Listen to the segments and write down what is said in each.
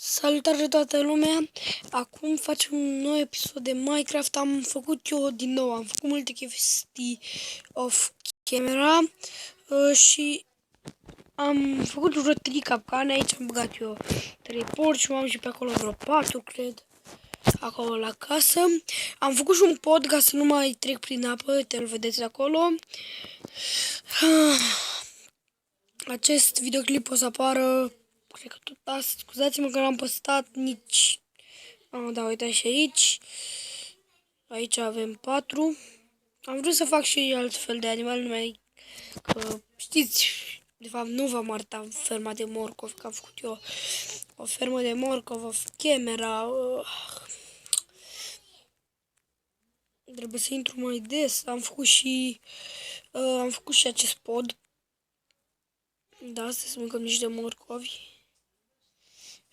Salutare toată lumea! Acum facem un nou episod de Minecraft. Am făcut eu din nou, am făcut multe chestii off camera și am făcut vreo 3 capcane. Aici am băgat eu 3 porci, am și pe acolo vreo 4, cred, acolo la casă. Am făcut și un pod ca să nu mai trec prin apă, uite, îl vedeți acolo. Acest videoclip o să apară, cred că tot astăzi. Scuzați-mă că n-am postat nici... da, uitați și aici. Aici avem 4. Am vrut să fac și alt fel de animale, numai că știți, de fapt nu v-am arătat ferma de morcov, că am făcut eu o fermă de morcov, o camera. Trebuie să intru mai des. Am făcut și acest pod. Da, să mâncăm niște morcovi.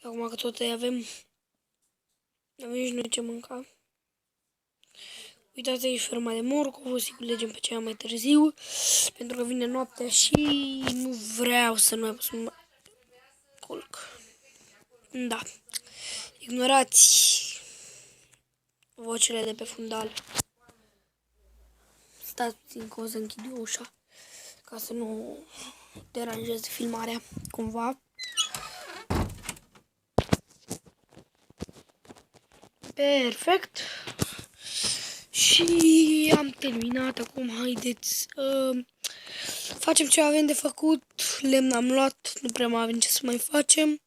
Acum că tot avem și noi ce mânca. Uitați aici ferma de morcov, o să culegem pe cea mai târziu, pentru că vine noaptea și nu vreau să nu mai să mă culc. Da. Ignorați vocile de pe fundal. Stați puțin că o să închid eu ușa, ca să nu deranjez filmarea cumva. Perfect. Și am terminat. Acum haideți facem ce avem de făcut. Lemn am luat, nu prea mai avem ce să mai facem.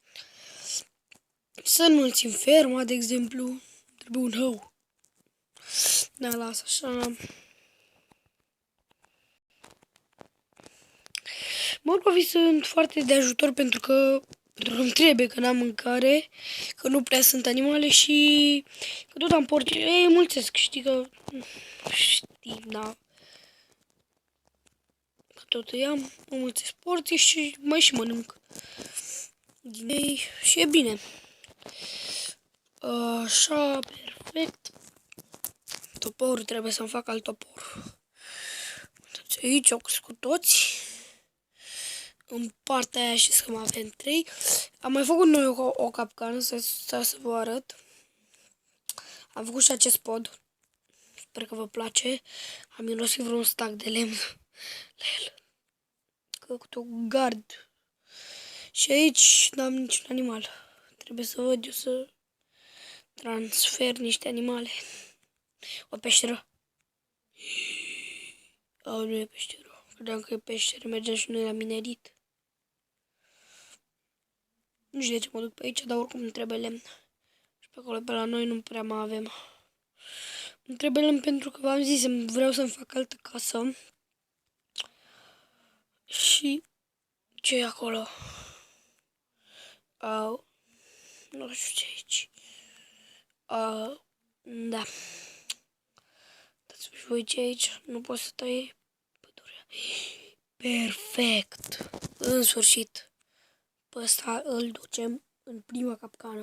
Să înmulțim ferma, de exemplu. Trebuie un hău. Da, las așa. Morcovii sunt foarte de ajutor pentru că îmi trebuie, că n-am mâncare, că nu prea sunt animale și că tot am porci. Ei, mulțesc, știi că... Știi, da. Că tot îi am, mulțesc porții și mai și mănânc din ei și e bine. Așa, perfect. Toporul, trebuie să-mi fac alt topor. Uitați aici, au crescut toți. În partea aia și să mai avem 3. Am mai făcut noi o capcană, să vă arăt. Am făcut și acest pod. Sper că vă place. Am mirosit vreun stack de lemn la el. Cât o gard. Și aici n-am niciun animal. Trebuie să văd eu să transfer niște animale. O peșteră. Nu e peșteră. Credeam că e peșteră. Mergem și noi la minerit. Nu știu de ce mă duc pe aici, dar oricum nu trebuie lemn. Și pe acolo, pe la noi, nu prea mai avem. Nu trebuie lemn pentru că v-am zis, vreau să-mi fac altă casă. Și ce e acolo? Nu știu ce e aici. Da. Dați-mi și voi ce e aici. Nu pot să tai pădurea. Perfect. În sfârșit. Pe ăsta îl ducem în prima capcană.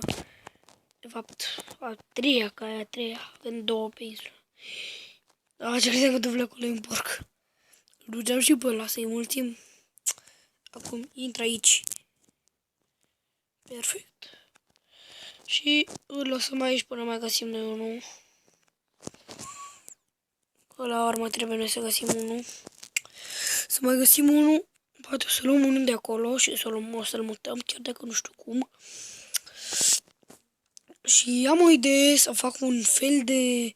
De fapt, a treia, ca aia a treia. Avem 2 pe insulă. Ce credeam că duvle acolo un porc. Îl duceam și pe ăla să-i mulțim. Acum intră aici. Perfect. Și îl lăsăm aici până mai găsim noi unul. Că la urmă trebuie noi să găsim unul. Să mai găsim unul. Poate o să luăm unul de acolo și o să-l mutăm, chiar dacă nu știu cum. Și am o idee să fac un fel de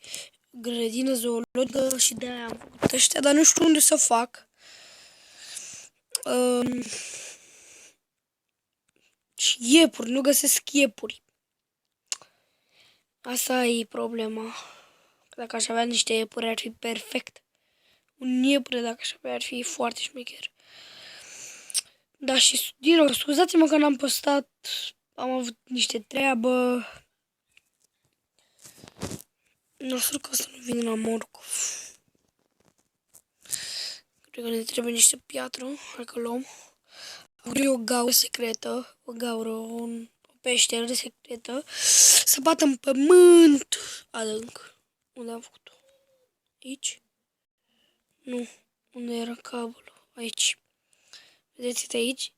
grădină zoologică și de-aia am făcut ăștia, dar nu știu unde să fac. Și iepuri, nu găsesc iepuri. Asta e problema. Dacă aș avea niște iepuri ar fi perfect. Un iepure dacă aș avea ar fi foarte șmecher. Da, și din nou, scuzați-mă că n-am postat. Am avut niște treabă. Noroc că să nu vin la morcov. Cred că ne trebuie niște piatră. Hai că luăm. Am vrut o gaură secretă. O peșteră secretă. Să bată în pământ adânc. Unde am făcut-o? Aici? Nu. Unde era cablu? Aici. Vedeți aici?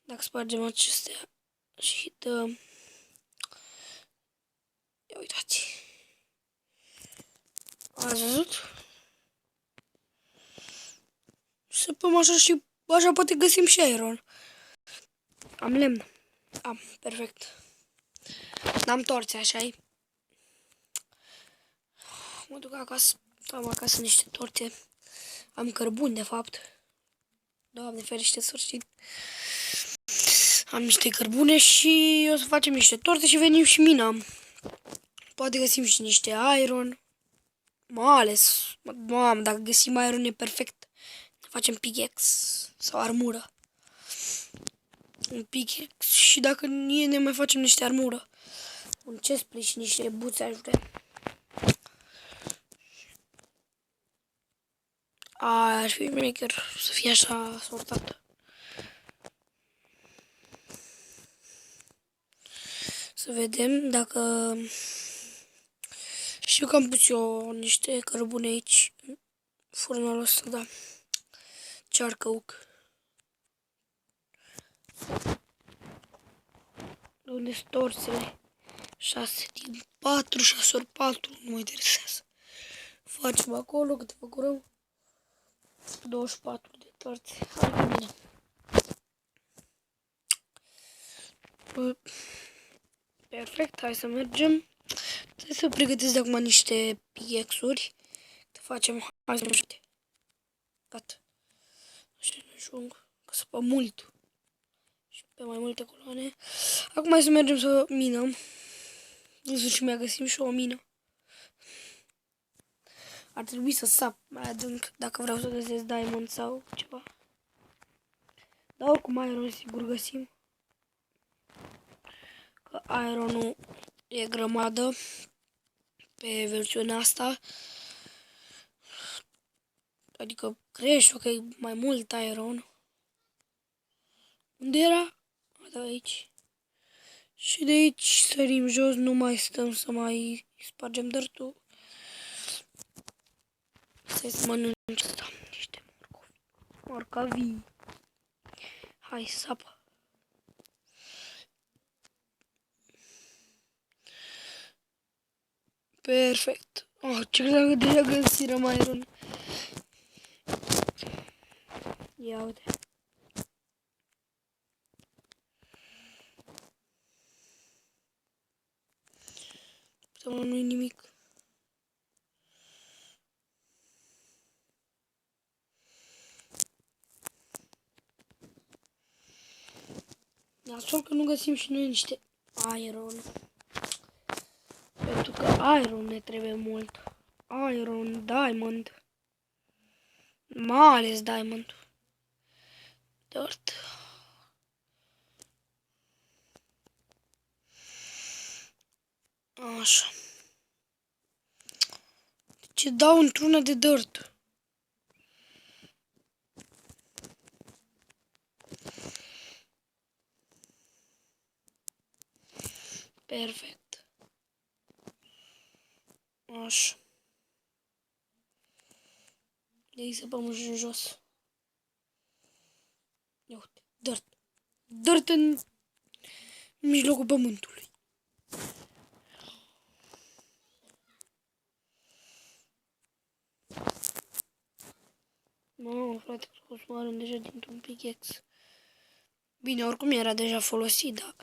Dacă spargem acestea și dăm Ia uitați. Ați văzut? Săpăm așa și așa poate găsim și iron. Am lemn. Am, perfect. N-am torțe, așa-i. Mă duc acasă. Am acasă niște torțe. Am cărbuni, de fapt. Doamne ferește, sfârșit. Am niște cărbune și o să facem niște torte și venim și minăm. Poate găsim și niște iron. Mai ales, mamă, dacă găsim iron e perfect. Ne facem pickaxe sau armură. Un pickaxe și dacă nu e, ne mai facem niște armură. Un chestplate și niște buțe ajute. Ar fi bine chiar să fie așa sortat. Să vedem dacă... Știu că am pus eu niște cărbune aici. Furnalul ăsta, da. Charcoal. Unde sunt torțele? 6 din 4, 6 ori 4, nu mă interesează. Facem acolo câte făcurăm. 24 de torțe. Hai cu mine. Perfect, hai să mergem. Trebuie să pregătesc de acum niște pickaxe-uri. Să facem, hai să mergem. Gata. Așa ne ajung. Că să pe mult. Și pe mai multe coloane. Acum hai să mergem să minăm. Nu știu și mi-a găsim și o mină. Ar trebui să sap mai adânc dacă vreau să găsesc diamond sau ceva. Dar oricum iron sigur găsim. Că ironul e grămadă pe versiunea asta. Adică crește, ok, mai mult iron. Unde era? De aici. Și de aici sărim jos, nu mai stăm să mai spargem dărtul. Să mănânc asta. Niște morcovi. Morcovii. Hai, sapă. Perfect. Oh, ce credeam că deja găsirăm iron. Ia uite. Să nu-i nimic. Nasol că nu găsim și noi niște iron. Pentru că iron ne trebuie mult. Iron, diamond. Mai ales diamond. Dirt. Așa. Ce dau într-una de dirt. Perfect. Așa. De aici să pământ în jos. Ia uite. Dirt. Dirt în mijlocul pământului. Mamă, frate, o să mă arăt deja dintr-un pickaxe. Bine, oricum era deja folosit, dar...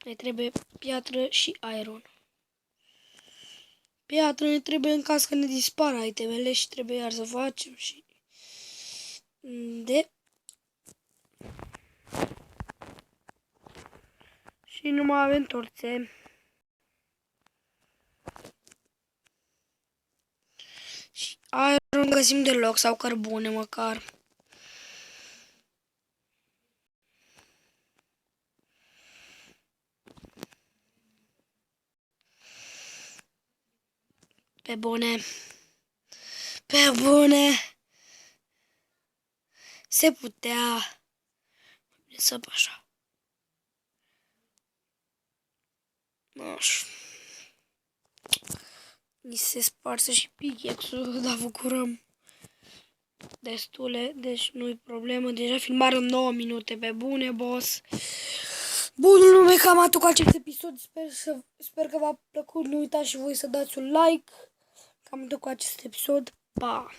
Ne trebuie piatră și iron. Piatră ne trebuie în caz că ne dispară itemele și trebuie iar să facem și... Și nu mai avem torțe. Și iron găsim deloc sau cărbune măcar. Pe bune. Pe bune. Se putea. Să așa. Așa. Ni se sparse și pickaxe-ul, dar bucurăm destule, deci nu-i problemă. Deja filmarăm 9 minute pe bune, boss. Bun, lume, cam atât cu acest episod. Sper că v-a plăcut. Nu uitați și voi să dați un like. Cam atât cu acest episod. Pa!